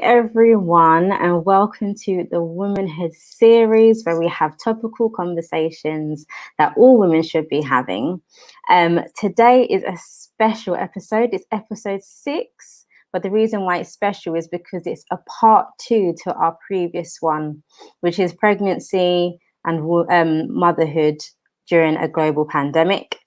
everyone, and welcome to the Womanhood series, where we have topical conversations that all women should be having. Today is a special episode. It's episode 6, but the reason why it's special is because it's a part 2 to our previous one, which is pregnancy and motherhood during a global pandemic.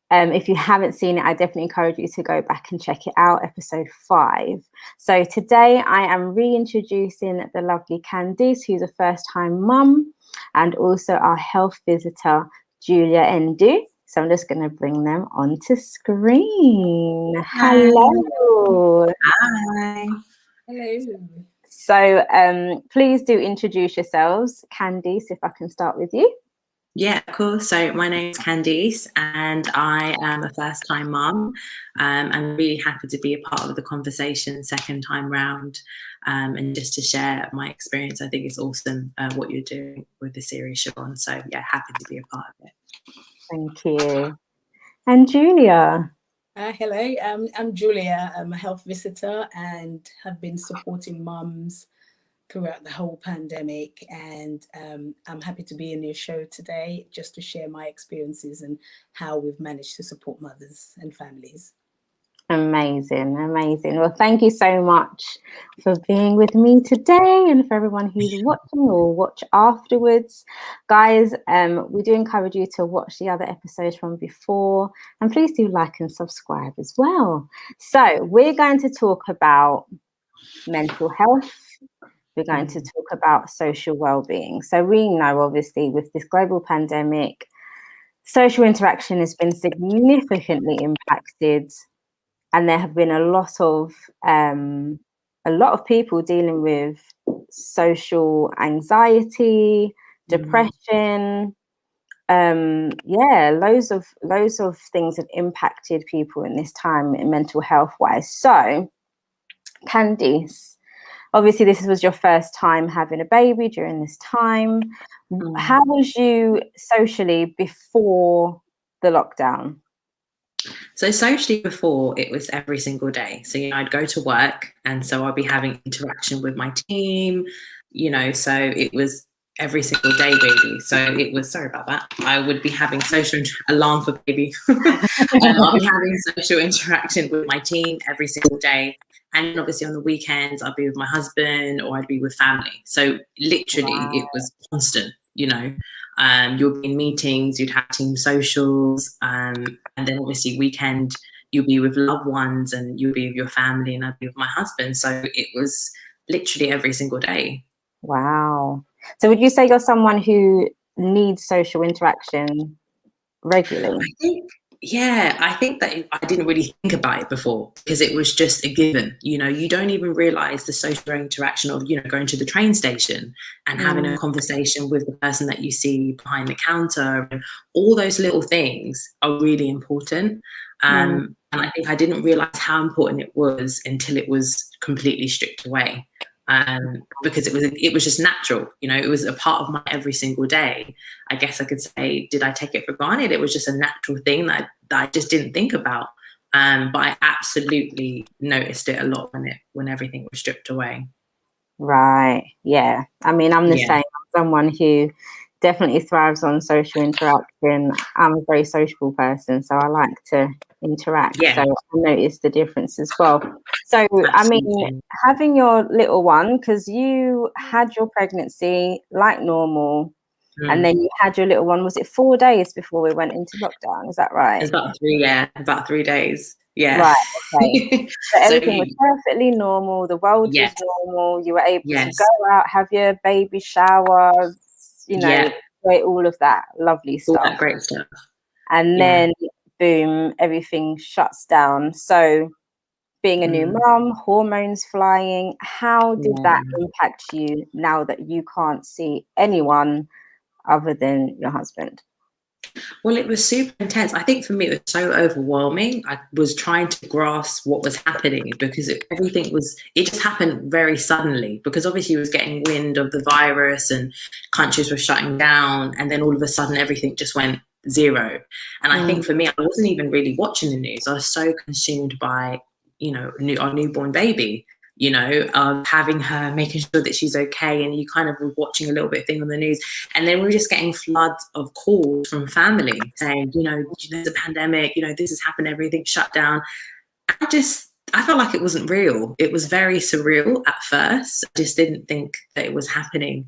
If you haven't seen it, I definitely encourage you to go back and check it out, episode 5. So today I am reintroducing the lovely Candice, who's a first-time mum, and also our health visitor, Julia Ndu. So I'm just going to bring them onto screen. Hi. Hello. Hi. Hello. So please do introduce yourselves. Candice, if I can start with you. Yeah, of course. So my name is Candice and I am a first-time mum. I'm really happy to be a part of the conversation second time round, and just to share my experience. I think it's awesome what you're doing with the series, Siobhan. So yeah, happy to be a part of it. Thank you. And Julia. Hello, I'm Julia. I'm a health visitor and have been supporting mums throughout the whole pandemic, and I'm happy to be in your show today just to share my experiences and how we've managed to support mothers and families. Amazing. Well, thank you so much for being with me today, and for everyone who's watching or watch afterwards. Guys, we do encourage you to watch the other episodes from before, and please do like and subscribe as well. So we're going to talk about mental health. We're going to talk about social well-being. So we know, obviously, with this global pandemic, social interaction has been significantly impacted, and there have been a lot of people dealing with social anxiety, depression. Loads of things have impacted people in this time, mental health wise. So, Candice, obviously, this was your first time having a baby during this time. How was you socially before the lockdown? So socially before, it was every single day. So, I'd go to work and so I'd be having interaction with my team, so it was every single day, baby. So it was, sorry about that. I would be having alarm for baby. I'll be having social interaction with my team every single day. And obviously on the weekends, I'd be with my husband or I'd be with family. So literally it was constant, you'll be in meetings, you'd have team socials. And then obviously weekend, you'll be with loved ones and you'll be with your family and I'd be with my husband. So it was literally every single day. Wow. So would you say you're someone who needs social interaction regularly? I think that I didn't really think about it before because it was just a given. You don't even realize the social interaction of, going to the train station and having a conversation with the person that you see behind the counter. And all those little things are really important. And I think I didn't realize how important it was until it was completely stripped away. Because it was just natural, it was a part of my every single day. I guess I could say, did I take it for granted? It was just a natural thing that I just didn't think about. But I absolutely noticed it a lot when everything was stripped away. Right. Yeah. I mean, I'm the same. I'm someone who definitely thrives on social interaction. I'm a very sociable person, so I like to interact. So I noticed the difference as well. So absolutely. I mean, having your little one, because you had your pregnancy like normal, and then you had your little one, was it 4 days before we went into lockdown? Is that right? It's about 3 days. Yeah. Right. Okay. So everything was perfectly normal. The world was normal. You were able to go out, have your baby shower, all of that lovely stuff. All that great stuff. And then boom, everything shuts down. So being a new mom, hormones flying, how did that impact you now that you can't see anyone other than your husband? Well, it was super intense. I think for me, it was so overwhelming. I was trying to grasp what was happening because it just happened very suddenly, because obviously you was getting wind of the virus and countries were shutting down. And then all of a sudden, everything just went zero. And I think for me, I wasn't even really watching the news. I was so consumed by, our newborn baby. you know, having her, making sure that she's okay, and you kind of were watching a little bit of thing on the news, and then we were just getting floods of calls from family saying, you know, there's a pandemic, you know, this has happened, everything's shut down. I felt like it wasn't real. It was very surreal at first. I just didn't think that it was happening.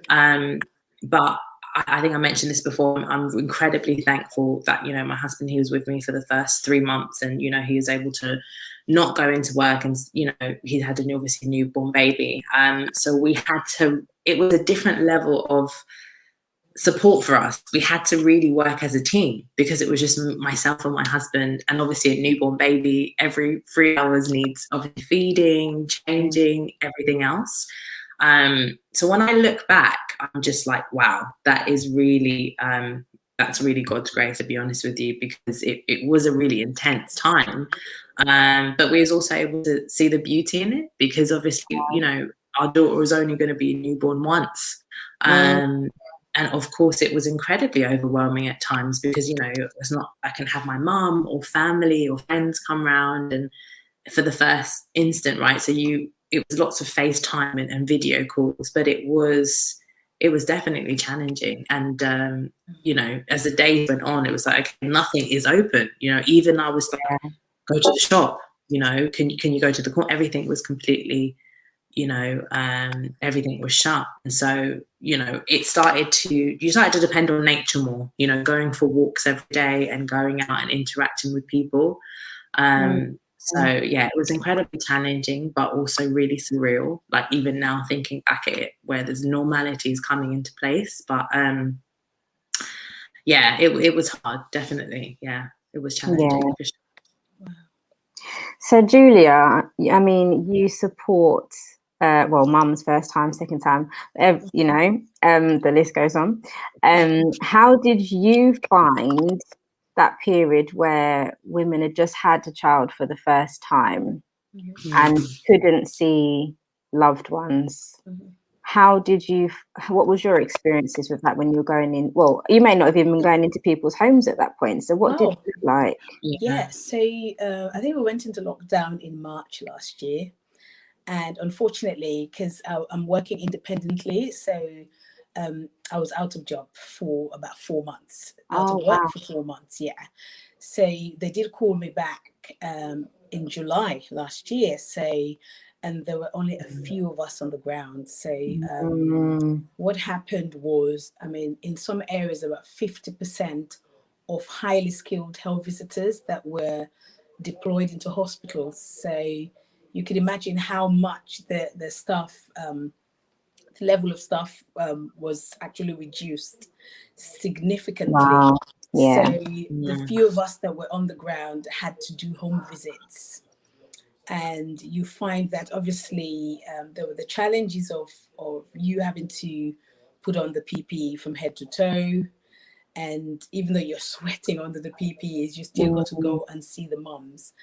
But I think I mentioned this before. I'm incredibly thankful that, you know, my husband, he was with me for the first 3 months, and, you know, he was able to not go into work, and, you know, he had obviously a newborn baby. So we had to, it was a different level of support for us. We had to really work as a team, because it was just myself and my husband, and obviously a newborn baby every 3 hours needs obviously feeding, changing, everything else. So when I look back, I'm just like, wow, that is really that's really God's grace, to be honest with you, because it was a really intense time. But we was also able to see the beauty in it, because obviously, you know, our daughter was only going to be newborn once. And of course, it was incredibly overwhelming at times, because, you know, it's not, I can have my mum or family or friends come round, and for the first instant, right? So it was lots of FaceTime and video calls, but it was definitely challenging. And, you know, as the days went on, it was like, okay, nothing is open. You know, even I was like, go to the shop, you know, can you go to the corner? Everything was completely, you know, everything was shut. And so, you know, you started to depend on nature more, you know, going for walks every day and going out and interacting with people. So yeah, it was incredibly challenging, but also really surreal. Like, even now thinking back at it, where there's normalities coming into place. But yeah, it was hard, definitely. Yeah, it was challenging for sure. So Julia, I mean, you support well, mum's first time, second time, you know, the list goes on. How did you find that period where women had just had a child for the first time and couldn't see loved ones? What was your experiences with that when you were going in? Well, you may not have even been going into people's homes at that point. So what did it look like? Yeah, so I think we went into lockdown in March last year. And unfortunately, because I'm working independently, so I was out of job for about 4 months. Out of work for 4 months, yeah. So they did call me back in July last year. So, and there were only a few of us on the ground. So what happened was, I mean, in some areas, about 50% of highly skilled health visitors that were deployed into hospitals. So you can imagine how much the staff, the level of staff was actually reduced significantly. Wow. Yeah. So the few of us that were on the ground had to do home visits. And you find that obviously there were the challenges of you having to put on the PPE from head to toe. And even though you're sweating under the PPEs, you still got to go and see the mums.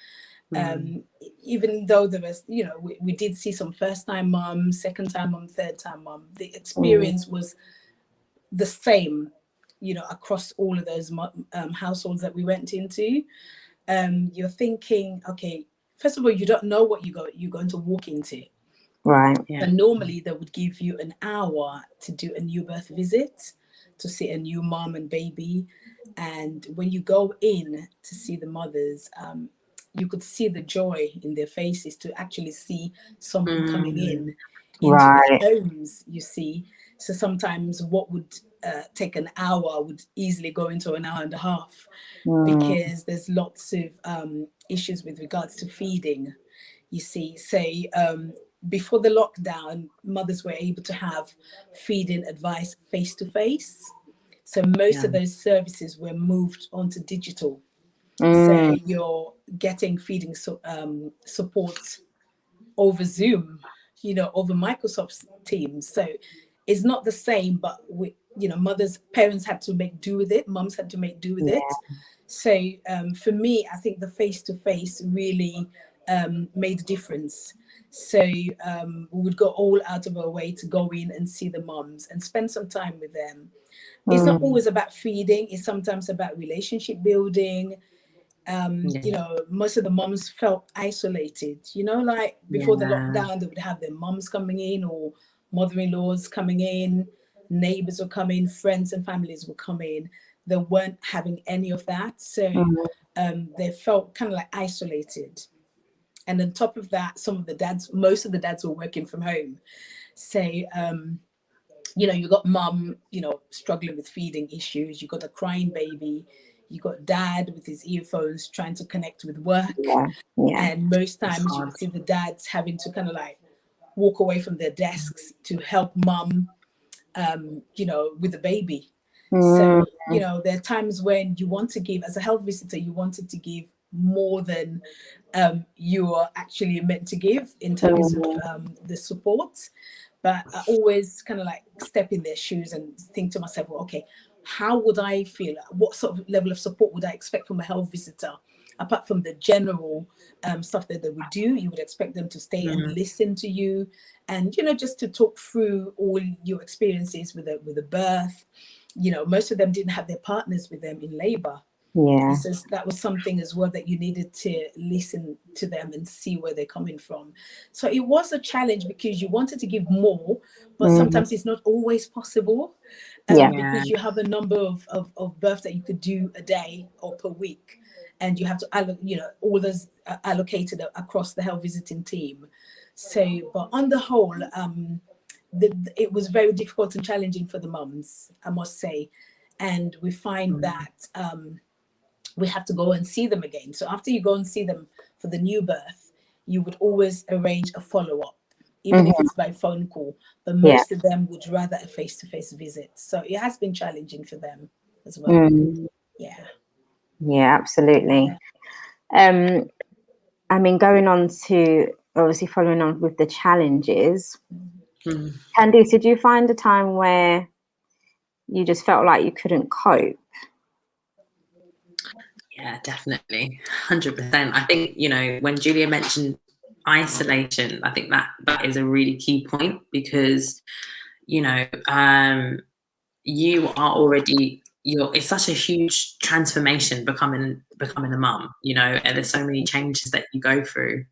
Even though there was, you know, we did see some first-time mum, second-time mum, third-time mum. The experience was the same, you know, across all of those households that we went into. You're thinking, okay, first of all, you don't know what you're going to walk into. Right. Yeah. And normally they would give you an hour to do a new birth visit, to see a new mom and baby. And when you go in to see the mothers, you could see the joy in their faces to actually see someone coming in into their homes, you see. So sometimes what would take an hour would easily go into an hour and a half, because there's lots of issues with regards to feeding, you see. So before the lockdown, mothers were able to have feeding advice face-to-face. So most of those services were moved onto digital. So you're getting feeding support over Zoom, you know, over Microsoft Teams. So it's not the same, but we, you know, parents had to make do with it. Mums had to make do with it. So for me, I think the face-to-face really made a difference. So we would go all out of our way to go in and see the mums and spend some time with them. It's not always about feeding. It's sometimes about relationship building. You know, most of the moms felt isolated, you know, like before the lockdown, they would have their moms coming in or mother-in-laws coming in, neighbors would come in, friends and families would come in. They weren't having any of that. So they felt kind of like isolated. And on top of that, most of the dads were working from home. So, you know, you got mum, you know, struggling with feeding issues. You got a crying baby. You got dad with his earphones trying to connect with work. And most times you would see the dads having to kind of like walk away from their desks to help mum, you know, with the baby. So, you know, there are times when you want to give, as a health visitor, you wanted to give more than you are actually meant to give in terms of the support. But I always kind of like step in their shoes and think to myself, well, okay, how would I feel? What sort of level of support would I expect from a health visitor? Apart from the general stuff that they would do, you would expect them to stay and listen to you, and, you know, just to talk through all your experiences with the birth. You know, most of them didn't have their partners with them in labor. So that was something as well, that you needed to listen to them and see where they're coming from. So it was a challenge because you wanted to give more, but sometimes it's not always possible because you have a number of births that you could do a day or per week, and you have to, you know, all those allocated across the health visiting team. So, but on the whole, it was very difficult and challenging for the mums, I must say. And we find that we have to go and see them again. So after you go and see them for the new birth, you would always arrange a follow-up, even if it's by phone call. But most of them would rather a face-to-face visit. So it has been challenging for them as well. Yeah, absolutely. I mean, going on to, obviously following on with the challenges, Candice, did you find a time where you just felt like you couldn't cope? Yeah, definitely. 100%. I think, you know, when Julia mentioned isolation, I think that is a really key point, because, you know, you are already, it's such a huge transformation becoming a mum, you know, and there's so many changes that you go through.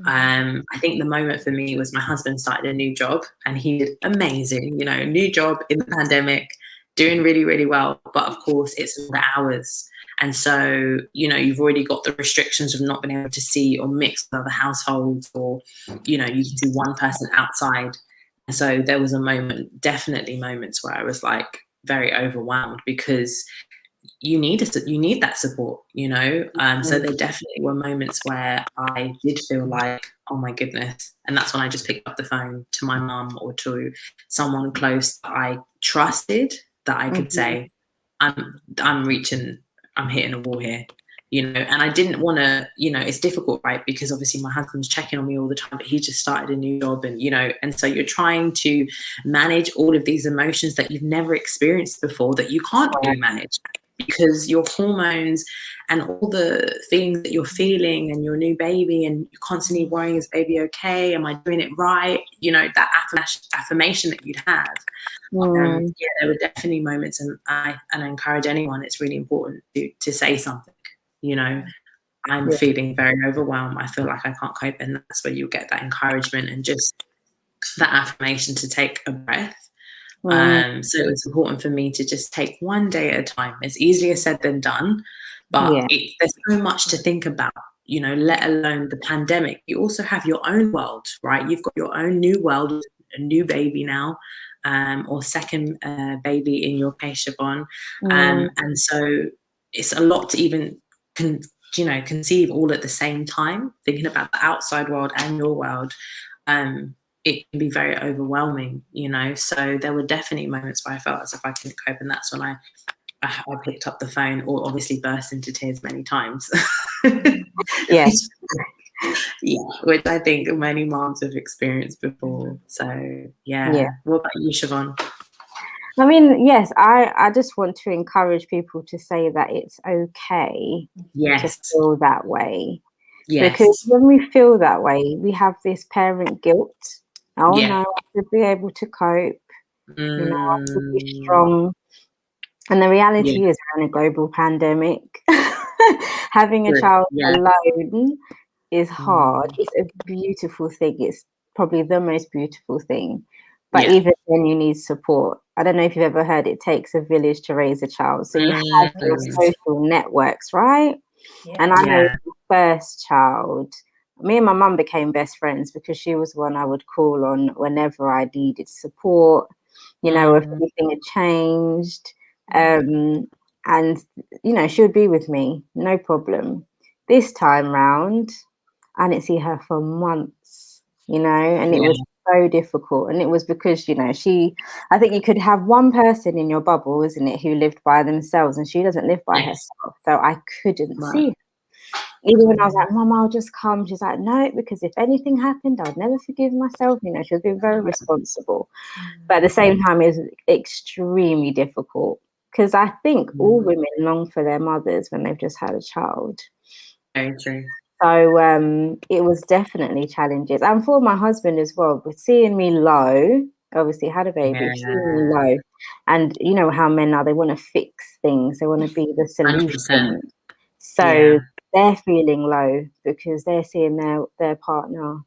I think the moment for me was my husband started a new job, and he did amazing, you know, new job in the pandemic, doing really, really well. But of course, it's the hours. And so, you know, you've already got the restrictions of not being able to see or mix with other households, or, you know, you can see one person outside. And so there was definitely moments where I was like very overwhelmed, because you need that support, you know. So there definitely were moments where I did feel like, oh my goodness. And that's when I just picked up the phone to my mum or to someone close that I trusted, that I could say, I'm hitting a wall here, you know. And I didn't want to, you know, it's difficult, right? Because obviously my husband's checking on me all the time, but he just started a new job, and, you know, and so you're trying to manage all of these emotions that you've never experienced before, that you can't really manage, because your hormones and all the things that you're feeling, and your new baby, and you're constantly worrying, is baby okay? Am I doing it right? You know, that affirmation that you'd had. Yeah, there were definitely moments, and I encourage anyone, it's really important to say something, you know. I'm feeling very overwhelmed, I feel like I can't cope, and that's where you get that encouragement and just that affirmation to take a breath. So it's important for me to just take one day at a time. It's easier said than done, but there's so much to think about, you know, let alone the pandemic. You also have your own world, right? You've got your own new world, a new baby now, or second baby in your case, Siobhan. And so it's a lot to even conceive all at the same time, thinking about the outside world and your world. It can be very overwhelming, you know. So there were definitely moments where I felt as if I couldn't cope, and that's when I picked up the phone, or obviously burst into tears many times. Yes. Which I think many moms have experienced before. So yeah. What about you, Siobhan? I mean, yes, I just want to encourage people to say that it's okay to feel that way. Because when we feel that way, we have this parent guilt. Oh no, I should be able to cope. You know, I should be strong. And the reality is we're in a global pandemic. Having a True. child Yeah. alone is hard. It's a beautiful thing. It's probably the most beautiful thing. But even then, you need support. I don't know if you've ever heard it takes a village to raise a child. So you have your social networks, right? Yeah. And I know the first child, me and my mum became best friends because she was one I would call on whenever I needed support, you know, if anything had changed. And, you know, she would be with me, no problem. This time round, I didn't see her for months, you know, and it was so difficult. And it was because, you know, I think you could have one person in your bubble, isn't it, who lived by themselves, and she doesn't live by herself. So I couldn't see her. Even when I was like, Mum, I'll just come. She's like, no, because if anything happened, I'd never forgive myself. You know, she was being very responsible. But at the same time, it was extremely difficult because I think all women long for their mothers when they've just had a child. Very true. So it was definitely challenges. And for my husband as well, with seeing me low, obviously had a baby, seeing me low. And you know how men are, they want to fix things. They want to be the solution. 100%. So they're feeling low because they're seeing their partner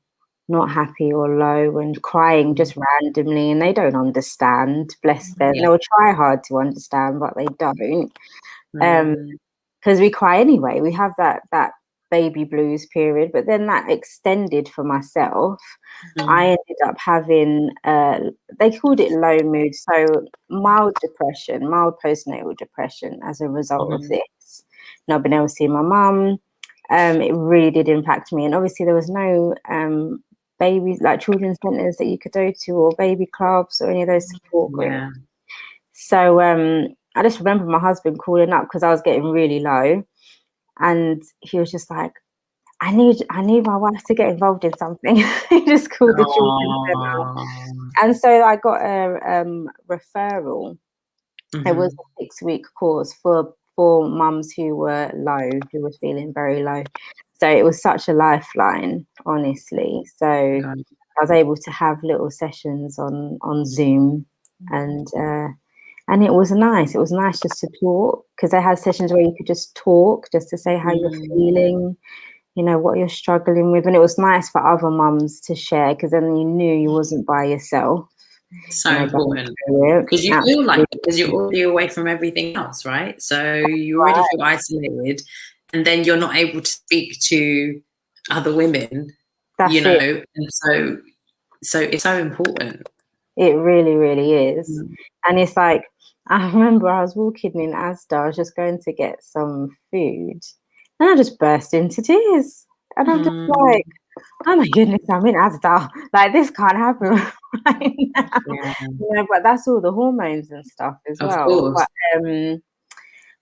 not happy or low and crying just randomly, and they don't understand. Bless them. They'll try hard to understand, but they don't. Because we cry anyway. We have that baby blues period, but then that extended for myself. I ended up having they called it low mood, so mild depression, mild postnatal depression as a result of this. Not being able to see my mum, it really did impact me. And obviously there was no baby, like children's centres that you could go to, or baby clubs or any of those support groups. So I just remember my husband calling up because I was getting really low, and he was just like, I need my wife to get involved in something. He just called the children's centre. And so I got a referral. It was a 6-week course for mums who were low, who were feeling very low. So it was such a lifeline, honestly. So I was able to have little sessions on Zoom, and it was nice. It was nice just to talk, because they had sessions where you could just talk, just to say how you're feeling, you know, what you're struggling with. And it was nice for other mums to share, because then you knew you wasn't by yourself. So important, because you feel like, because you're already away from everything else, right? So you already feel isolated, and then you're not able to speak to other women. You know, and so it's so important. It really, really is. And it's like, I remember I was walking in Asda, I was just going to get some food, and I just burst into tears. And I'm just like, oh my goodness, I'm in Asda. Like, this can't happen right now. You know, but that's all the hormones and stuff as well.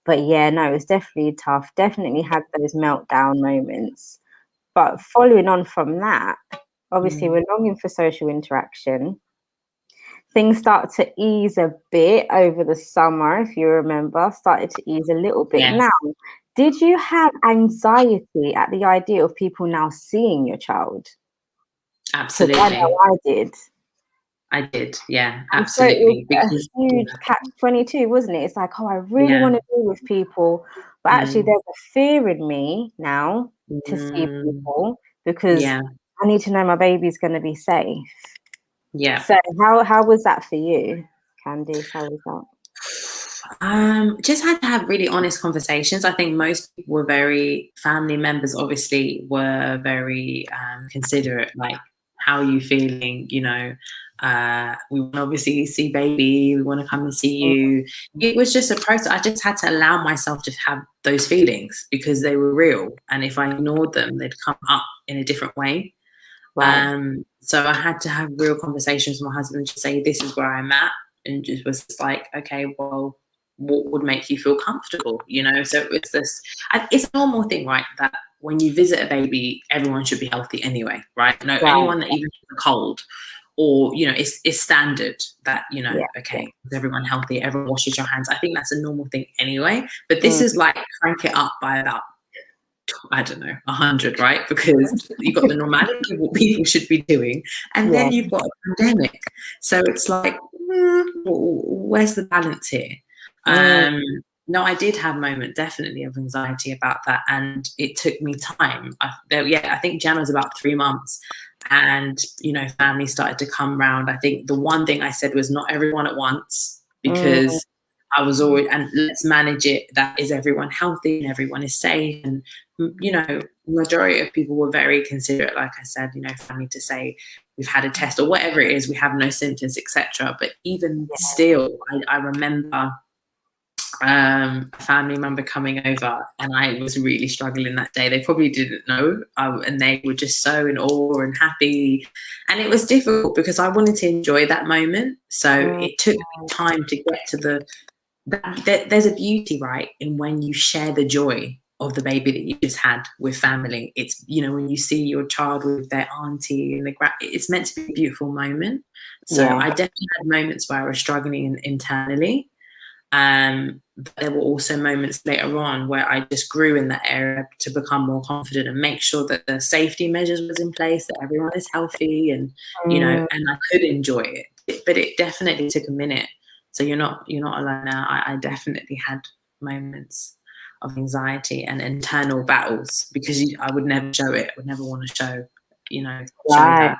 But yeah, no, it was definitely tough. Definitely had those meltdown moments. But following on from that, obviously we're longing for social interaction. Things start to ease a bit over the summer, if you remember, started to ease a little bit. Now, did you have anxiety at the idea of people now seeing your child? Absolutely. I know I did. I did, yeah, absolutely. So it was a huge catch-22, wasn't it? It's like, oh, I really want to be with people, but actually there's a fear in me now to see people, because I need to know my baby's going to be safe. Yeah. So how was that for you, Candice? How was that? Just had to have really honest conversations. I think most people were family members obviously were very considerate, like, how are you feeling? You know, we want to obviously see baby, we want to come and see you. It was just a process. I just had to allow myself to have those feelings, because they were real, and if I ignored them, they'd come up in a different way. So I had to have real conversations with my husband to say, this is where I'm at, and just was like, okay, well, what would make you feel comfortable, you know? So it's it's a normal thing, right, that when you visit a baby, everyone should be healthy anyway, right? No, anyone that even has a cold, or, you know, it's standard that, you know, okay, is everyone healthy? Everyone washes your hands. I think that's a normal thing anyway. But this is like, crank it up by about, I don't know, 100, right? Because you've got the normality of what people should be doing, and then you've got a pandemic. So it's like, where's the balance here? No, I did have moments definitely of anxiety about that, and it took me time. I think Jan was about 3 months, and family started to come round. I think the one thing I said was not everyone at once, because I was always, and let's manage it. That is everyone healthy and everyone is safe, and majority of people were very considerate. Like I said, family to say we've had a test or whatever it is, we have no symptoms, etc. But even still, I remember a family member coming over, and I was really struggling that day. They probably didn't know, and they were just so in awe and happy, and it was difficult because I wanted to enjoy that moment. So it took me time to get to there's a beauty, right, in when you share the joy of the baby that you just had with family. It's when you see your child with their auntie and it's meant to be a beautiful moment. So I definitely had moments where I was struggling internally. But there were also moments later on where I just grew in that area to become more confident and make sure that the safety measures was in place, that everyone is healthy, and and I could enjoy it. But it definitely took a minute. So you're not alone now. I definitely had moments of anxiety and internal battles, because I would never show it. I would never want to show that.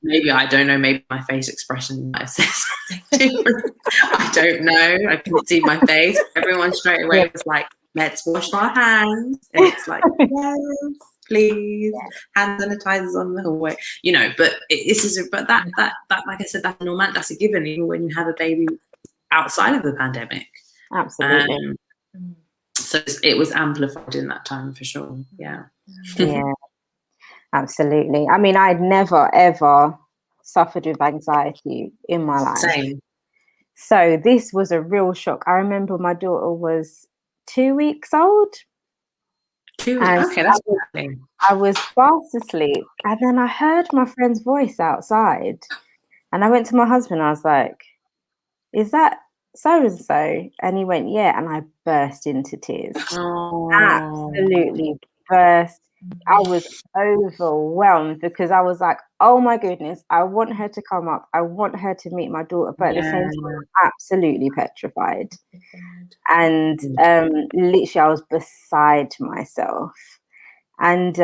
Maybe, I don't know, maybe my face expression might have said something different. I don't know. I couldn't see my face. Everyone straight away was like, let's wash our hands. And it's like, yes, please. Hand sanitizers on the hallway. But that like I said, that's normal. That's a given, even when you have a baby outside of the pandemic. Absolutely. So it was amplified in that time for sure. Yeah. Absolutely. I mean, I'd never, ever suffered with anxiety in my life. Same. So this was a real shock. I remember my daughter was 2 weeks old. Okay, that's good. I was fast asleep, and then I heard my friend's voice outside, and I went to my husband. I was like, is that so-and-so? And he went, yeah. And I burst into tears. Absolutely burst. I was overwhelmed, because I was like, oh my goodness, I want her to come up. I want her to meet my daughter. But at the same time, I'm absolutely petrified. And literally, I was beside myself. And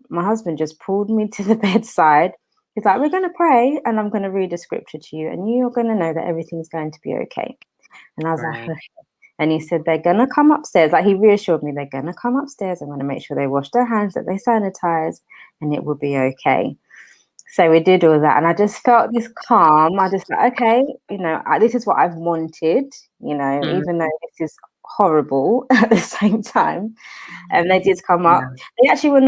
my husband just pulled me to the bedside. He's like, we're going to pray, and I'm going to read a scripture to you, and you're going to know that everything's going to be okay. And I was like, okay. And he said, they're going to come upstairs. Like, he reassured me, they're going to come upstairs. I'm going to make sure they wash their hands, that they sanitize, and it will be okay. So we did all that. And I just felt this calm. I just like, okay, this is what I've wanted, even though this is horrible at the same time. And they did come up. They actually were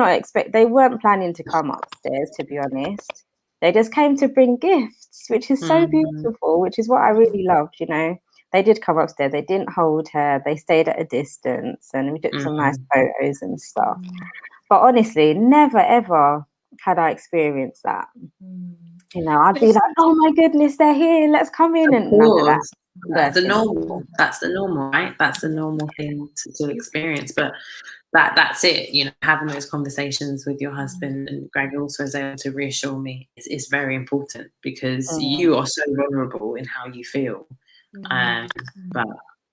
they weren't planning to come upstairs, to be honest. They just came to bring gifts, which is so beautiful, which is what I really loved, They did come upstairs. They didn't hold her. They stayed at a distance, and we took some nice photos and stuff. But honestly, never, ever had I experienced that. I'd be like, oh my goodness, they're here. Let's come in. And none of that. That's the normal. That's the normal, right? That's the normal thing to experience. But that's it. Having those conversations with your husband, and Greg also is able to reassure me, is very important, because you are so vulnerable in how you feel. But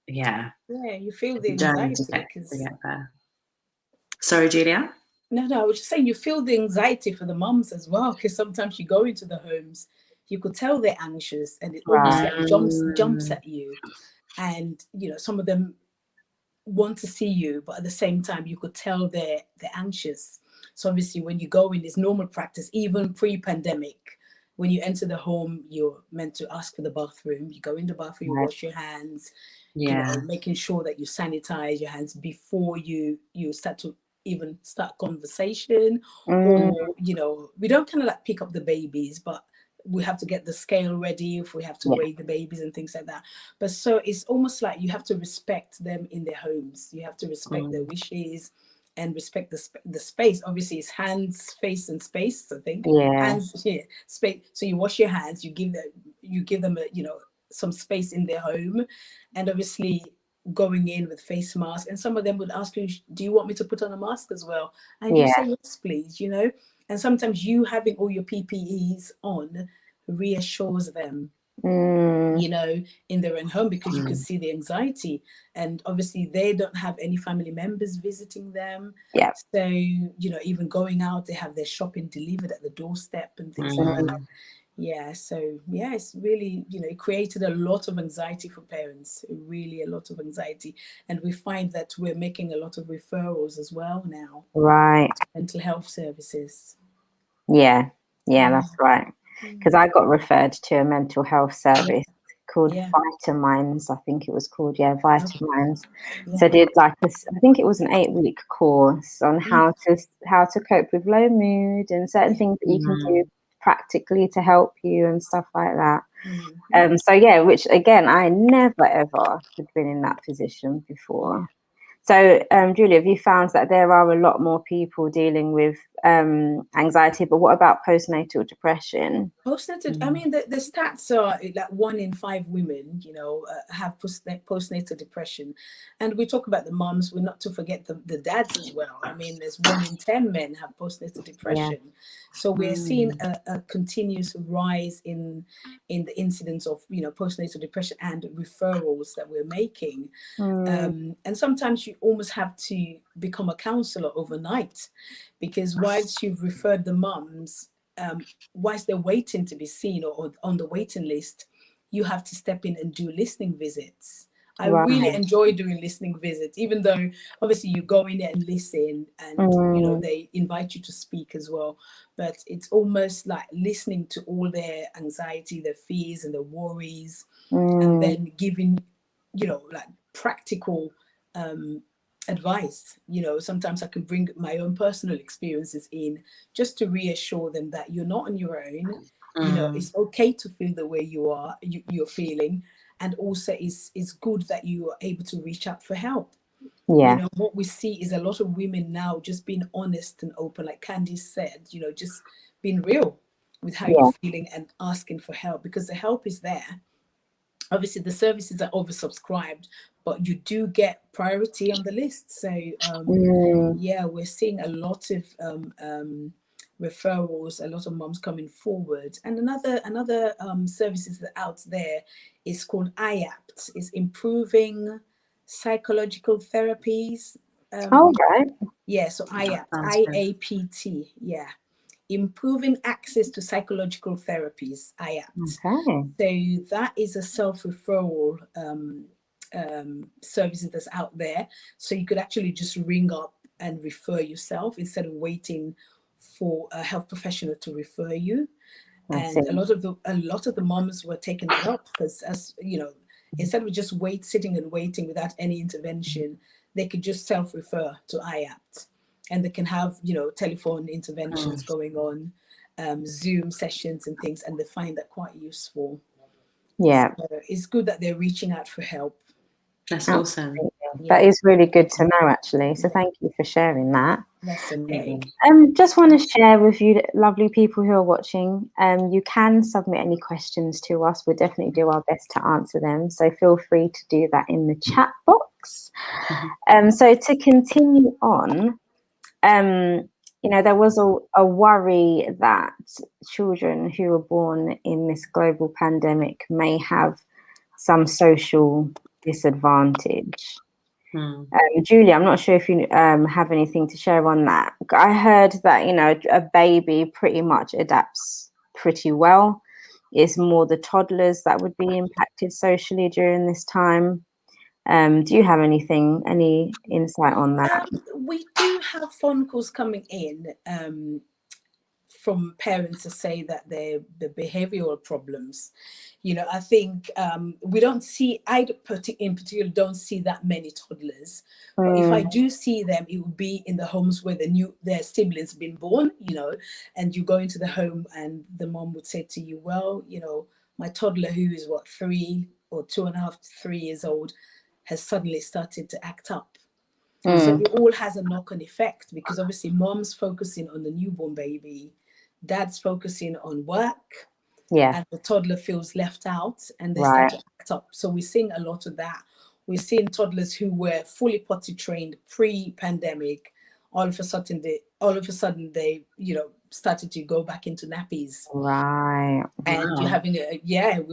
you feel the anxiety to get there. Sorry, Julia? No, I was just saying, you feel the anxiety for the mums as well, because sometimes you go into the homes, you could tell they're anxious, and it almost like jumps at you, and some of them want to see you, but at the same time you could tell they're anxious. So obviously when you go in, it's normal practice, even pre-pandemic. When you enter the home, you're meant to ask for the bathroom. You go in the bathroom, you wash your hands, making sure that you sanitize your hands before you start to even start conversation. Or, we don't kind of like pick up the babies, but we have to get the scale ready if we have to weigh the babies and things like that. But so it's almost like you have to respect them in their homes. You have to respect their wishes and respect the space. Obviously, it's hands, face, and space. I think hands, space. So you wash your hands. You give them some space in their home, and obviously going in with face masks. And some of them would ask you, "Do you want me to put on a mask as well?" And you say, "Yes, please." And sometimes you having all your PPEs on reassures them you know, in their own home, because you can see the anxiety, and obviously they don't have any family members visiting them. Yeah. So, you know, even going out, they have their shopping delivered at the doorstep and things like that. Yeah. So yeah, it's really, you know, it created a lot of anxiety for parents, really a lot of anxiety. And we find that we're making a lot of referrals as well now. Right. Mental health services. Yeah, that's right. Because I got referred to a mental health service called Vitamines, I think it was called. Yeah, Vitamines. So I did like this, I think it was an 8-week course on how to cope with low mood and certain things that you can do practically to help you and stuff like that. So yeah, which again, I never ever had been in that position before. So, Julia, have you found that there are a lot more people dealing with anxiety? But what about postnatal depression? Postnatal, I mean, the stats are like 1 in 5 women, you know, have postnatal depression. And we talk about the moms, we're not to forget the dads as well. I mean, there's 1 in 10 men have postnatal depression. So we're seeing a continuous rise in the incidence of, you know, postnatal depression and referrals that we're making. And sometimes you almost have to become a counselor overnight, because whilst you've referred the mums, whilst they're waiting to be seen or on the waiting list, you have to step in and do listening visits. I really enjoy doing listening visits, even though obviously you go in there and listen, and you know, they invite you to speak as well. But it's almost like listening to all their anxiety, their fears and their worries, and then giving, you know, like practical advice. You know, sometimes I can bring my own personal experiences in just to reassure them that you're not on your own. You know, it's okay to feel the way you're feeling, and also it's good that you are able to reach out for help. You know, what we see is a lot of women now just being honest and open, like Candice said, you know, just being real with how you're feeling and asking for help, because the help is there. Obviously the services are oversubscribed, but you do get priority on the list. So yeah, we're seeing a lot of referrals, a lot of moms coming forward. And another services that out there is called IAPT. It's improving psychological therapies. Right. Yeah, so IAPT, IAPT, yeah. Improving access to psychological therapies, IAPT. So that is a self-referral services that's out there. So you could actually just ring up and refer yourself instead of waiting for a health professional to refer you. And a lot of the moms were taking that up, because, as you know, instead of just sitting and waiting without any intervention, they could just self-refer to IAPT. And they can have, you know, telephone interventions going on, Zoom sessions and things, and they find that quite useful. So it's good that they're reaching out for help. That's awesome. That is really good to know, actually. So thank you for sharing that. That's okay. Just want to share with you, lovely people who are watching, you can submit any questions to us. We'll definitely do our best to answer them. So feel free to do that in the chat box. So to continue on, you know, there was a worry that children who were born in this global pandemic may have some social disadvantage. Julia, I'm not sure if you have anything to share on that. I heard that, you know, a baby pretty much adapts pretty well. It's more the toddlers that would be impacted socially during this time. Do you have any insight on that? We do have phone calls coming in from parents to say that the behavioral problems, you know, I think we don't see, in particular don't see that many toddlers, but if I do see them, it would be in the homes where their siblings been born, you know, and you go into the home and the mom would say to you, well, you know, my toddler, who is 3 or 2.5 to 3 years old, has suddenly started to act up. So it all has a knock-on effect, because obviously mom's focusing on the newborn baby, dad's focusing on work, and the toddler feels left out and they start to act up. So we're seeing a lot of that. We're seeing toddlers who were fully potty trained pre-pandemic, all of a sudden all of a sudden they, started to go back into nappies. Right. And Wow. we're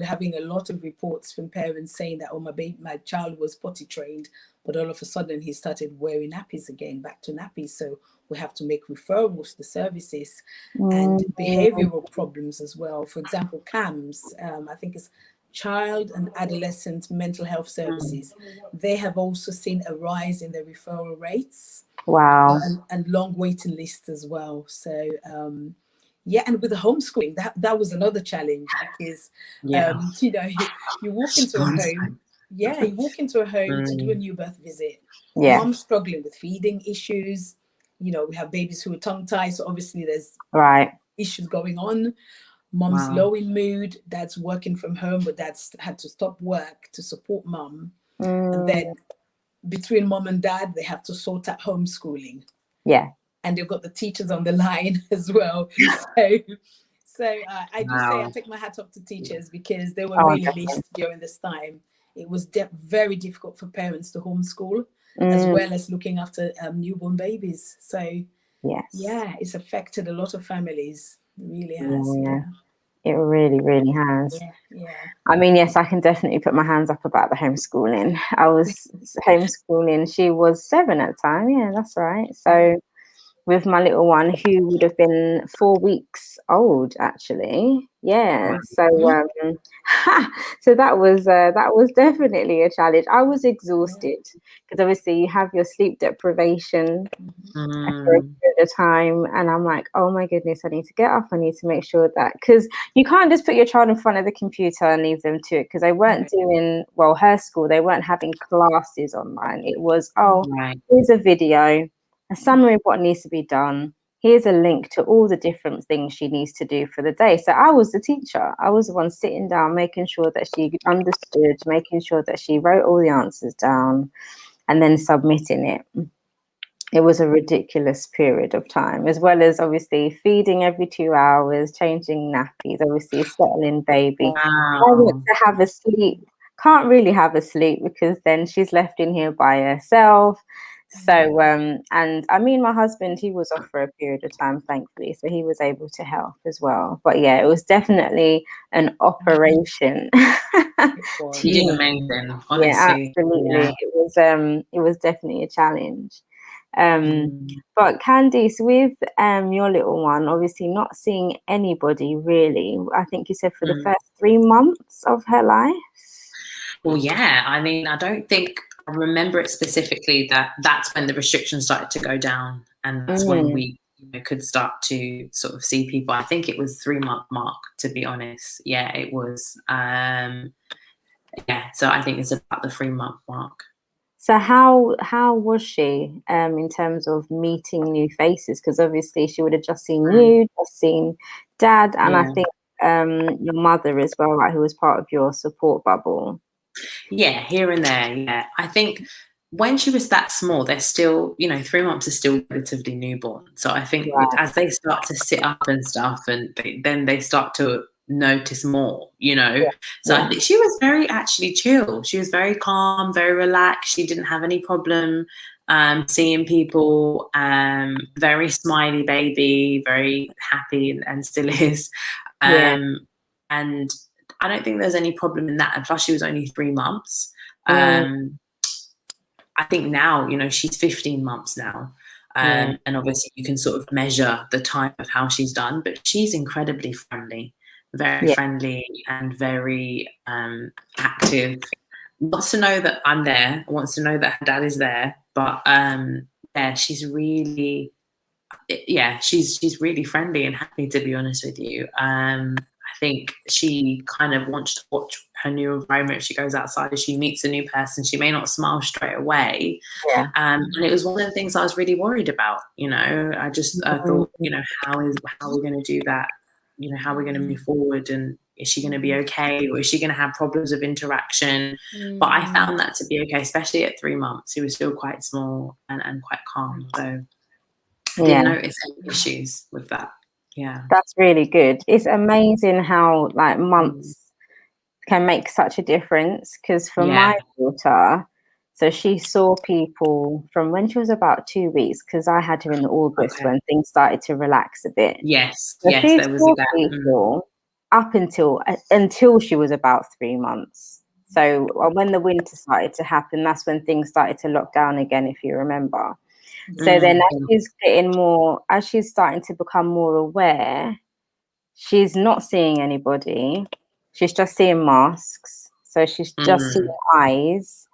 having a lot of reports from parents saying that, oh, my child was potty trained, but all of a sudden he started wearing nappies again, back to nappies. So we have to make referrals to the services, and behavioral problems as well. For example, CAMS, I think it's Child and Adolescent Mental Health Services. They have also seen a rise in their referral rates. Wow. And long waiting lists as well. So and with the homeschooling, that was another challenge, because you walk into a home. You walk into a home to do a new birth visit. Yeah. Mom's struggling with feeding issues. We have babies who are tongue tied, so obviously there's issues going on. Mom's low in mood. Dad's working from home, but dad's had to stop work to support mom. And then between mom and dad, they have to sort out homeschooling. Yeah. And they've got the teachers on the line as well. So I do say I take my hat off to teachers, because they were really missed during this time. It was very difficult for parents to homeschool, as well as looking after newborn babies. So it's affected a lot of families. It really has. It really, really has. I mean, yes, I can definitely put my hands up about the homeschooling. I was homeschooling. She was 7 at the time. Yeah, that's right. So with my little one, who would have been 4 weeks old, actually. Yeah. So so that was definitely a challenge. I was exhausted, because obviously you have your sleep deprivation for a period of time, and I'm like, oh my goodness, I need to get up. I need to make sure that, because you can't just put your child in front of the computer and leave them to it, because they weren't doing her school. They weren't having classes online. It was here's a video, a summary of what needs to be done. Here's a link to all the different things she needs to do for the day. So I was the teacher. I was the one sitting down, making sure that she understood, making sure that she wrote all the answers down, and then submitting it. It was a ridiculous period of time, as well as obviously feeding every 2 hours, changing nappies, obviously settling baby. I want to have a sleep. Can't really have a sleep, because then she's left in here by herself. So, and I mean, my husband, he was off for a period of time, thankfully, so he was able to help as well. But yeah, it was definitely an operation. You did amazing, honestly. Yeah, absolutely. It was definitely a challenge. But Candice, with your little one, obviously not seeing anybody really, I think you said for the first 3 months of her life. Well, yeah, I mean, I don't think I remember it specifically that's when the restrictions started to go down, and that's when we could start to sort of see people. I think it was 3-month mark, to be honest. Yeah, it was. So I think it's about the 3-month mark. So how was she in terms of meeting new faces? Because obviously she would have just seen you, just seen dad, and I think your mother as well, right, who was part of your support bubble. Yeah, here and there. Yeah, I think when she was that small, they're still, 3 months is still relatively newborn. So I think as they start to sit up and stuff, and then they start to notice more, So I think she was very actually chill. She was very calm, very relaxed. She didn't have any problem seeing people. Very smiley baby, very happy, and still is. And I don't think there's any problem in that. And plus, she was only 3 months. I think now, she's 15 months now. And obviously you can sort of measure the time of how she's done, but she's incredibly friendly, very friendly, and very active. Wants to know that I'm there, wants to know that her dad is there. But she's really, she's really friendly and happy, to be honest with you. I think she kind of wants to watch her new environment. She goes outside, she meets a new person. She may not smile straight away. And it was one of the things I was really worried about. I just thought, how are we going to do that? How are we going to move forward? And is she going to be okay? Or is she going to have problems of interaction? But I found that to be okay, especially at 3 months. She was still quite small and quite calm. So I didn't notice any issues with that. Yeah, that's really good. It's amazing how months can make such a difference, because for my daughter, So she saw people from when she was about 2 weeks, because I had her in August when things started to relax a bit. Yes, So yes, she there was saw a gap. people up until she was about 3 months. So when the winter started to happen, that's when things started to lock down again, if you remember. So then as she's starting to become more aware, she's not seeing anybody. She's just seeing masks. So she's just seeing eyes.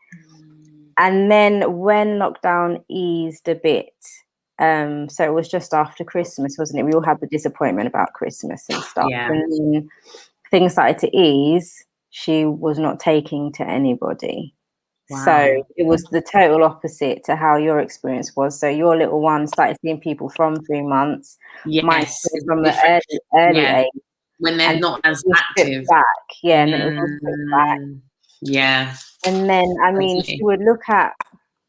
And then when lockdown eased a bit, so it was just after Christmas, wasn't it? We all had the disappointment about Christmas and stuff. Yeah. And then things started to ease. She was not taking to anybody. Wow. So it was the total opposite to how your experience was. So your little one started seeing people from 3 months. Yes. Mine from the early age. When they're not as active. Back. Yeah, and then it was all stripped back. Yeah. And then, I mean, she would look at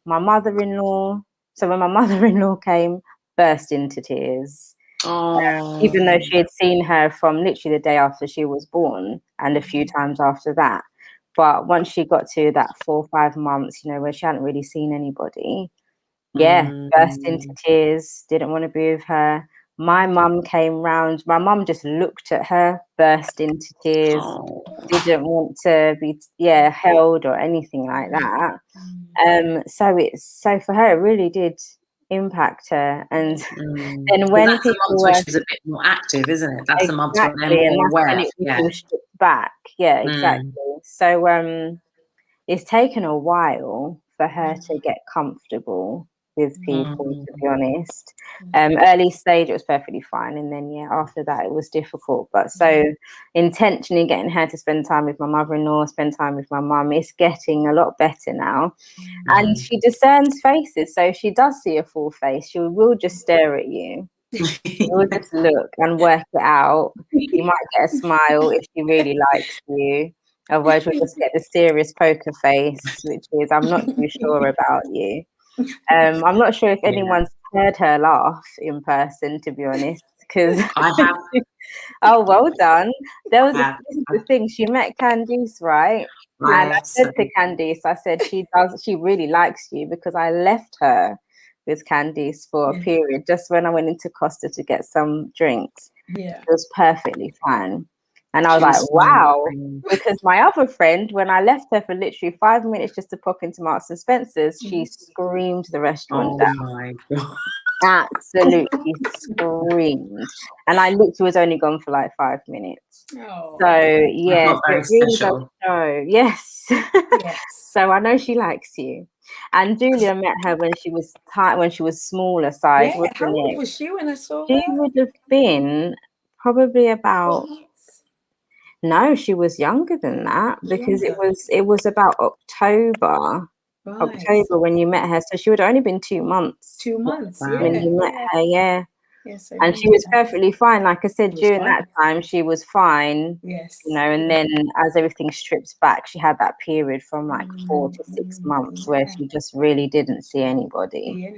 my mother-in-law. So when my mother-in-law came, burst into tears. Even though she had seen her from literally the day after she was born and a few times after that. But once she got to that 4 or 5 months, you know, where she hadn't really seen anybody, burst into tears, didn't want to be with her. My mum came round. My mum just looked at her, burst into tears, didn't want to be held or anything like that. So for her, it really did impact her. And then when that's people where she's a bit more active, isn't it? That's the months when they're more aware. It stripped back. Yeah, exactly. So it's taken a while for her to get comfortable with people, to be honest. Early stage it was perfectly fine, and then after that it was difficult. But so intentionally getting her to spend time with my mother-in-law, spend time with my mum, it's getting a lot better now. And she discerns faces, so she does see a full face. She will just stare at you. She will just look and work it out. You might get a smile if she really likes you. Otherwise, you'll just get the serious poker face, which is, I'm not too sure about you. I'm not sure if anyone's heard her laugh in person, to be honest, because I have. Oh, well done. This is the thing. She met Candice, right? And I said to Candice, I said, she really likes you, because I left her with Candice for a period just when I went into Costa to get some drinks. It was perfectly fine. And I was like, wow, because my other friend, when I left her for literally 5 minutes just to pop into Marks and Spencer's, she screamed the restaurant down. My God. Absolutely screamed. And I literally was only gone for like 5 minutes. So yeah, it really does show. Yes. So I know she likes you. And Julia met her when she was smaller size. How old was she when I saw her? She would have been probably about. No, she was younger than that, because it was about October when you met her. So she would have only been 2 months. 2 months, when you met her, Yes, and she was perfectly fine. Like I said, during that time, she was fine. Yes. You know, and then as everything strips back, she had that period from like 4 to 6 months where she just really didn't see anybody.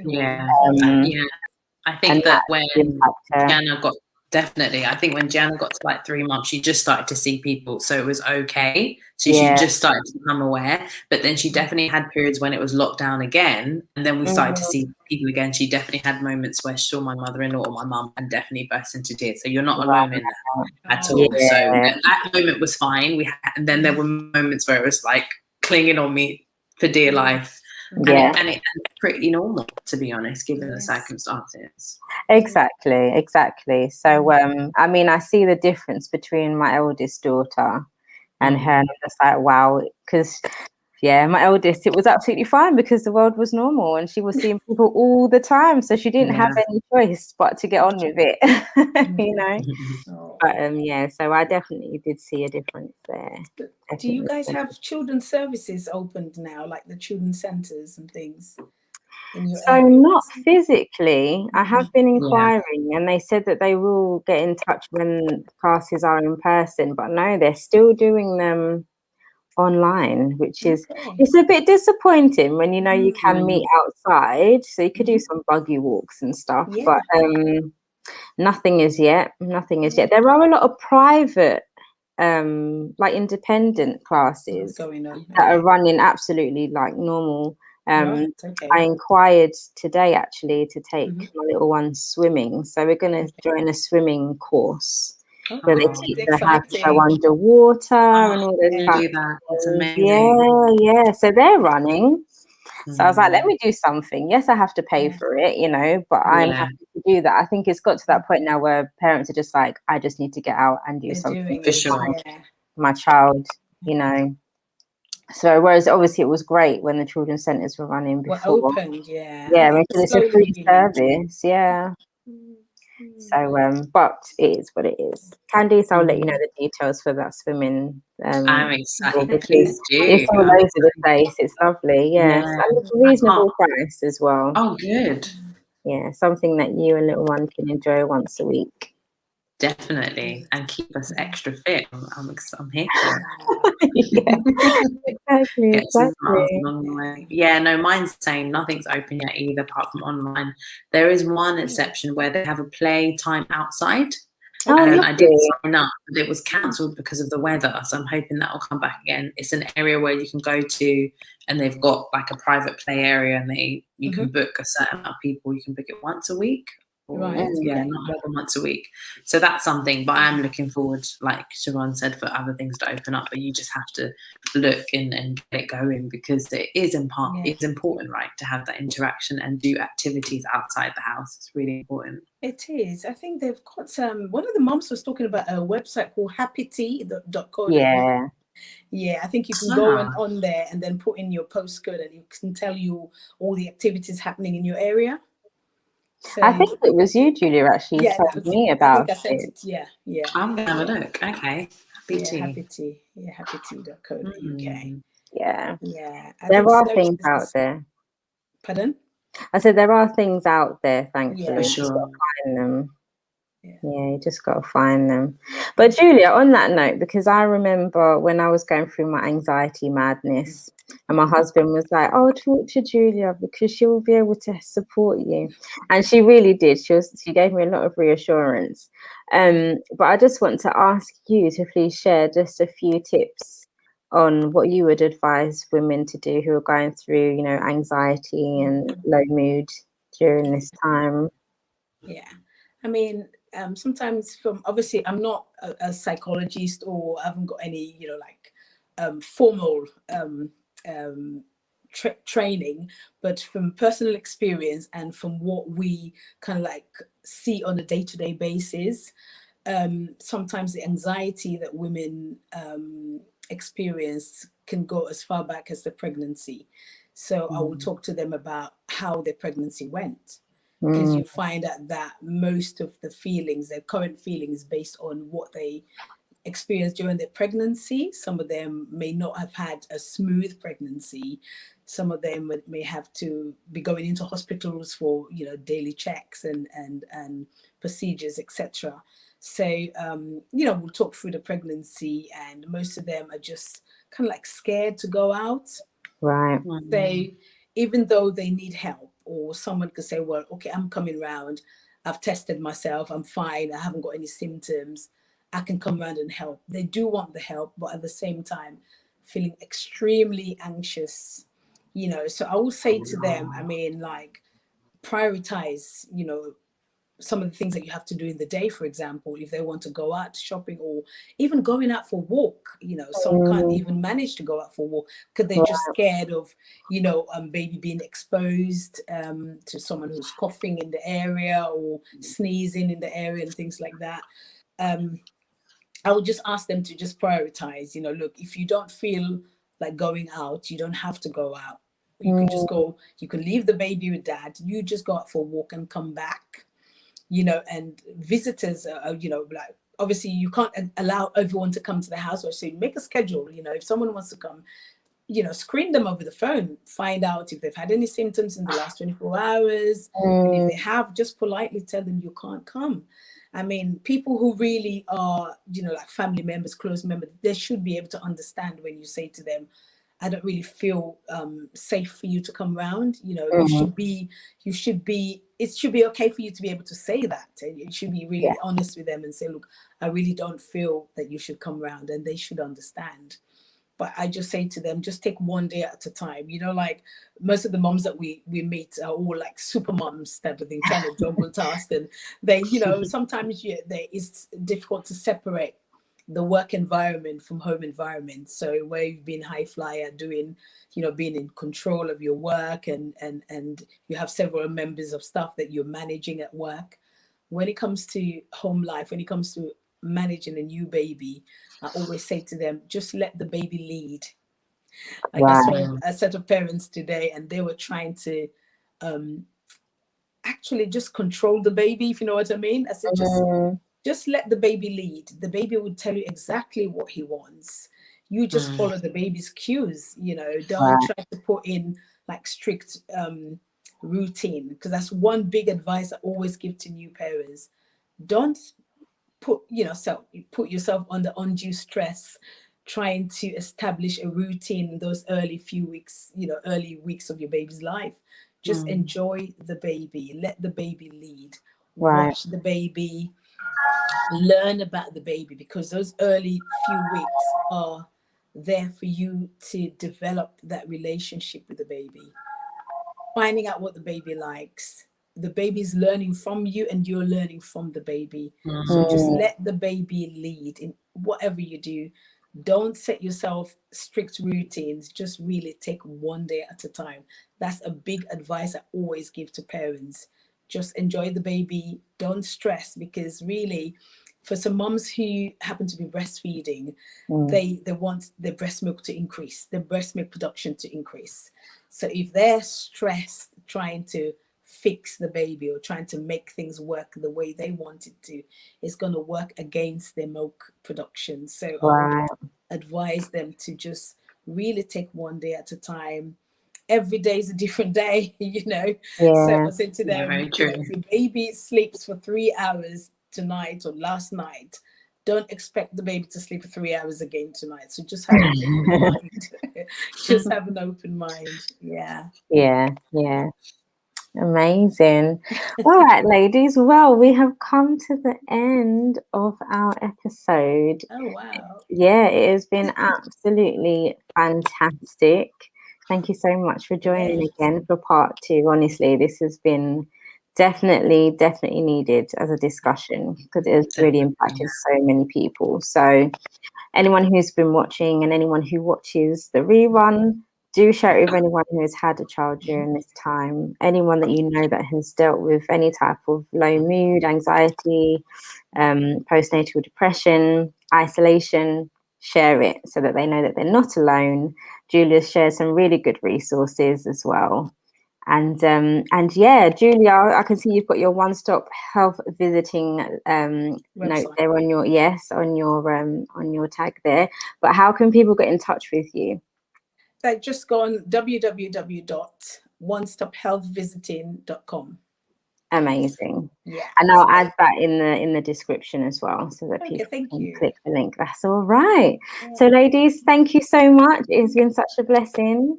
I think that when Gianna got I think when Gianna got to like 3 months, she just started to see people, so it was okay. So she just started to become aware. But then she definitely had periods when it was locked down again, and then we started to see people again. She definitely had moments where she saw my mother-in-law or my mum and definitely burst into tears. So you're not alone in that at all. So that moment was fine. And then there were moments where it was like clinging on me for dear life. And it's pretty normal, to be honest, given the circumstances. Exactly. So I mean, I see the difference between my eldest daughter and her, and I'm just like, wow, because my eldest, it was absolutely fine because the world was normal and she was seeing people all the time, so she didn't have any choice but to get on with it. You know. But so I definitely did see a difference there. Do you guys have children's services opened now, like the children's centres and things? So not physically. I have been inquiring, and they said that they will get in touch when classes are in person, but no, they're still doing them online, which is it's a bit disappointing when you know you can meet outside, so you could do some buggy walks and stuff, but nothing as yet. There are a lot of private like independent classes that are running absolutely like normal, Right, okay. I inquired today actually to take Mhm. my little one swimming. So we're going to join a swimming course where they Oh, teach It's them how to go exciting. underwater and all those can types do of that. It's things. amazing. Yeah. So they're running. So I was like, let Mm. me do something. Yes, I have to pay Yeah. for it, but I'm Yeah, happy to do that. I think it's got to that point now where parents are just like, I just need to get out and do They're something doing for it. sure. Yeah. my child. So whereas obviously it was great when the children's centres were running Were before. opened, yeah. Yeah, I I think mean, it's it's a slowly free beginning to. service. Yeah. Mm, mm. So, but it is what it is. Candice, I'll let you know Mm. the details for that swimming I'm school excited. because Please do. it's all I'm over the excited. place. It's lovely. Yes. Yeah, And it's a I can't. reasonable price as well. Oh, good. Yeah. Something that you and little one can enjoy once a week. Definitely, and keep us extra fit. I'm here for it. Yeah. Exactly. Get some miles Exactly. along the way. Yeah, no, mine's the same. Nothing's open yet either, apart from online. There is one exception where they have a play time outside. Oh, And I did lovely. sign up, but it was cancelled because of the weather. So I'm hoping that will come back again. It's an area where you can go to, and they've got like a private play area, and you can book a certain amount of people. You can book it once a week. Right. Yeah, Okay. not more than once a week. So that's something, but I am looking forward, like Siobhan said, for other things to open up, but you just have to look and get it going, because it is it's important, right, to have that interaction and do activities outside the house. It's really important. It is. I think they've got one of the moms was talking about a website called happytea.co.uk. Yeah. Yeah, I think you can go on there and then put in your postcode, and it can tell you all the activities happening in your area. So, I think it was you, Julia, actually told me about I sent it. it. Yeah. I'm gonna have a look. Okay. Happy tea. Yeah, happytea.co.uk. Yeah. Yeah. There are things out there. Pardon? I said there are things out there, thankfully. Yeah, For You just got sure. to find them. Yeah. Yeah, you just got to find them. But Julia, on that note, because I remember when I was going through my anxiety madness, and my husband was like, "Oh, talk to Julia because she will be able to support you," and she really did. She gave me a lot of reassurance. But I just want to ask you to please share just a few tips on what you would advise women to do who are going through, anxiety and low mood during this time. Yeah. I mean, sometimes obviously I'm not a psychologist, or I haven't got any, formal training, but from personal experience and from what we kind of like see on a day-to-day basis, sometimes the anxiety that women experience can go as far back as the pregnancy. So I will talk to them about how their pregnancy went, because you find out that most of the feelings, their current feelings, based on what they experienced during their pregnancy. Some of them may not have had a smooth pregnancy. Some of them may have to be going into hospitals for daily checks and procedures, etc. So we'll talk through the pregnancy, and most of them are just kind of like scared to go out. Right. So even though they need help, or someone could say, well, okay, I'm coming round, I've tested myself, I'm fine, I haven't got any symptoms, I can come round and help. They do want the help, but at the same time feeling extremely anxious. So I will say to them, I mean, like, prioritize some of the things that you have to do in the day. For example, if they want to go out shopping, or even going out for a walk, some can't even manage to go out for a walk because they're just scared of baby being exposed to someone who's coughing in the area or sneezing in the area and things like that. I would just ask them to just prioritize, look, if you don't feel like going out, you don't have to go out. You can just go, you can leave the baby with dad, you just go out for a walk and come back. And visitors are, like, obviously you can't allow everyone to come to the house, or so you make a schedule. If someone wants to come, screen them over the phone, find out if they've had any symptoms in the last 24 hours. And if they have, just politely tell them you can't come. I mean, people who really are, like family members, close members, they should be able to understand when you say to them, I don't really feel safe for you to come round. It should be okay for you to be able to say that. And you should be really honest with them and say, look, I really don't feel that you should come round, and they should understand. But I just say to them, just take one day at a time. You know, like most of the moms that we meet are all like super moms type of thing, trying to juggle tasks. And they, you know, sometimes it's difficult to separate the work environment from home environment. So where you've been high flyer doing, you know, being in control of your work and you have several members of staff that you're managing at work. When it comes to home life, when it comes to managing a new baby, I always say to them, just let the baby lead. Like I saw a set of parents today and they were trying to actually just control the baby, if you know what I mean. I said, just let the baby lead. The baby will tell you exactly what he wants. You just follow the baby's cues, you know, don't try to put in like strict routine, because that's one big advice I always give to new parents. Don't put yourself under undue stress trying to establish a routine in those early weeks of your baby's life. Just enjoy the baby, let the baby lead, watch the baby, learn about the baby, because those early few weeks are there for you to develop that relationship with the baby, finding out what the baby likes. The baby's learning from you and you're learning from the baby. So just let the baby lead in whatever you do. Don't set yourself strict routines. Just really take one day at a time. That's a big advice I always give to parents. Just enjoy the baby. Don't stress, because really, for some moms who happen to be breastfeeding, they want their breast milk to increase, their breast milk production to increase. So if they're stressed trying to fix the baby or trying to make things work the way they want it to, it's going to work against their milk production. So I would advise them to just really take one day at a time. Every day is a different day, you know. So I said to them, if your baby sleeps for 3 hours tonight or last night, don't expect the baby to sleep for 3 hours again tonight. So just have an open mind. Just have an open mind. Yeah. Amazing. All right, ladies. Well, we have come to the end of our episode. Oh, wow. Yeah, it has been absolutely fantastic. Thank you so much for joining again for part 2. Honestly, this has been definitely needed as a discussion, because it has really impacted so many people. So anyone who's been watching and anyone who watches the rerun, do share it with anyone who has had a child during this time. Anyone that you know that has dealt with any type of low mood, anxiety, postnatal depression, isolation, share it so that they know that they're not alone. Julia shared some really good resources as well. And yeah, Julia, I can see you've got your one-stop health visiting note there on your on your tag there. But how can people get in touch with you? Like, just go on www.onestophealthvisiting.com. Amazing. Yeah. And I'll add that in the description as well, so that people can click the link. That's all right. Yeah. So ladies, thank you so much. It's been such a blessing.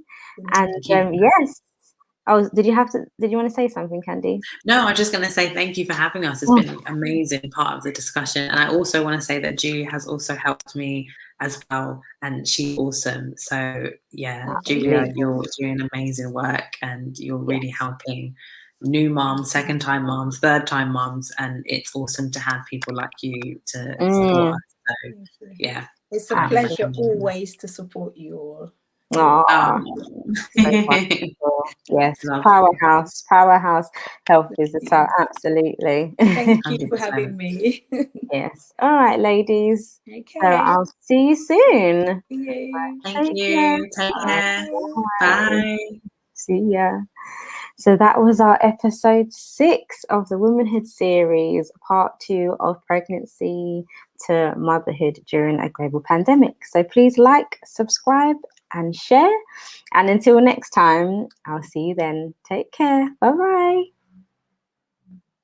And yes. Oh, did you want to say something, Candice? No, I'm just going to say thank you for having us. It's been an amazing part of the discussion. And I also want to say that Julia has also helped me as well, and she's awesome. So yeah, Julia, you're doing amazing work, and you're really helping new moms, second-time moms, third-time moms, and it's awesome to have people like you to support us. So yeah, it's a pleasure always to support you all. So yes, powerhouse health visitor, absolutely. Thank you for having me. Yes. All right, ladies. Okay. So I'll see you soon. Thank you. Take care. Bye. See ya. So that was our episode 6 of the Womanhood series, part 2 of pregnancy to motherhood during a global pandemic. So please like, subscribe, and share. And until next time, I'll see you then. Take care. Bye-bye.